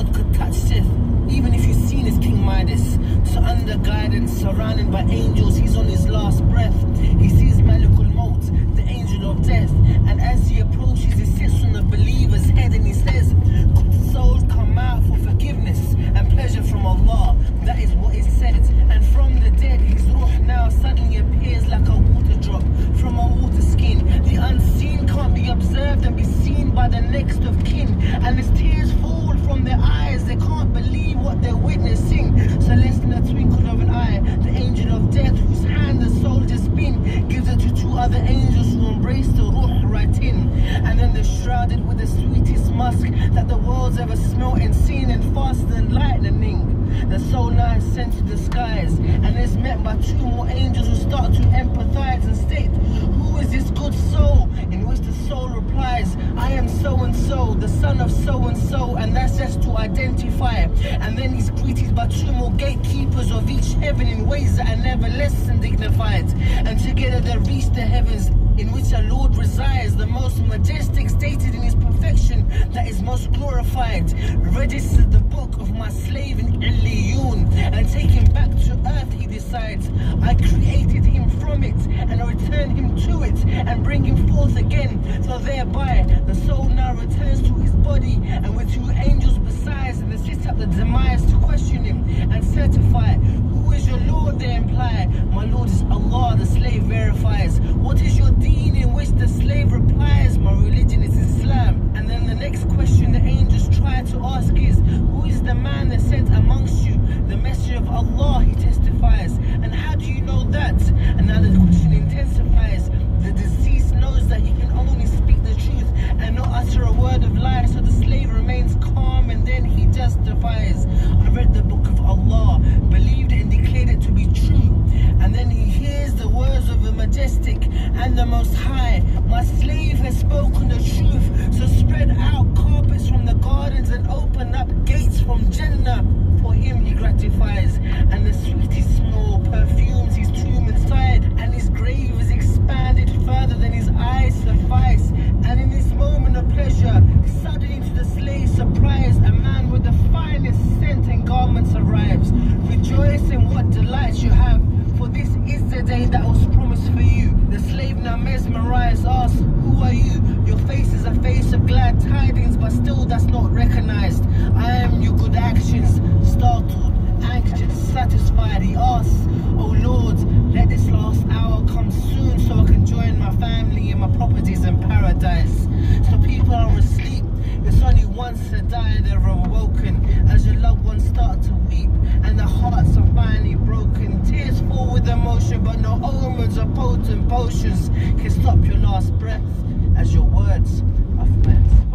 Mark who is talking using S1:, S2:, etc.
S1: world could touch Sith, even if you've seen his King Midas. So under guidance, surrounded by angels, he's on his last breath. He sees Malikul Maut, the angel of death, and as he approaches, he sits on the believer's head and he says, "Good souls come out for forgiveness and pleasure from Allah." That is what is said. And from the dead, his ruh now suddenly appears like a water drop from a water skin. The unseen can't be observed and be seen by the next of kin, and as tears fall from their eyes, they can't believe what they're witnessing. So less than a twinkle of an eye, the angel of death, whose hand the soul just been, gives it to two other angels who embrace the ruh right in. And then they're shrouded with the sweetest musk that the world's ever smelt and seen, and faster than lightning. The soul now is sent to the skies and is met by two more angels who start to empathize and state, "Who is this good soul?" In which the soul replies, "I am so-and-so, the son of so-and-so," and that's just to identify. And then he's greeted by two more gatekeepers of each heaven in ways that are never less than dignified. And together they reach the heavens in which our Lord resides, the most majestic, stated in his perfection that is most glorified. Register the book of my slave in Illiyun, and take him back to earth, he decides. I created him from it, and I return him to it, and bring him forth again. So thereby, the soul now returns to his body, and with two angels besides, and they sit up the demise to question him and certify. "Who is your Lord?" they imply. "My Lord is Allah," the slave verifies. "What is your deen?" in which the slave replies, "My religion is Islam." And then the next question the angels try to ask is, "Who is the man that sent amongst you the messenger of Allah?" he testifies. "And how do you know that?" And now the question intensifies. The deceased knows that he can only speak the truth and not utter a word of lie, so the slave remains calm, and then he justifies. "I read the book of Allah, believed it and declared it to be true." And then he hears the words of the majestic and the most high, "My slave has spoken the truth, so spread out carpets from the gardens and open up gates from Jannah. For him he gratifies, and the sweetest smell perfumes his tomb inside, and his grave is expanded further than his eyes suffice." And in this moment of pleasure, suddenly to the slave's surprise, a man with the finest scent and garments arrives. "Rejoice in what delights you have, for this is the day that was promised for you." The slave now mesmerized asks, "Who are you?" "Your face is a face of glad tidings, but still that's not recognized." "I am your good actions." Startled, anxious, satisfied, he asks, "Oh Lord, let this last hour come soon so I can join my family and my properties in paradise." So people are asleep. It's only once they die they're awoken, as your loved ones start to weep and their hearts are finally broken. Tears fall with emotion, but no omens or potent potions can stop your last breath as your words are met.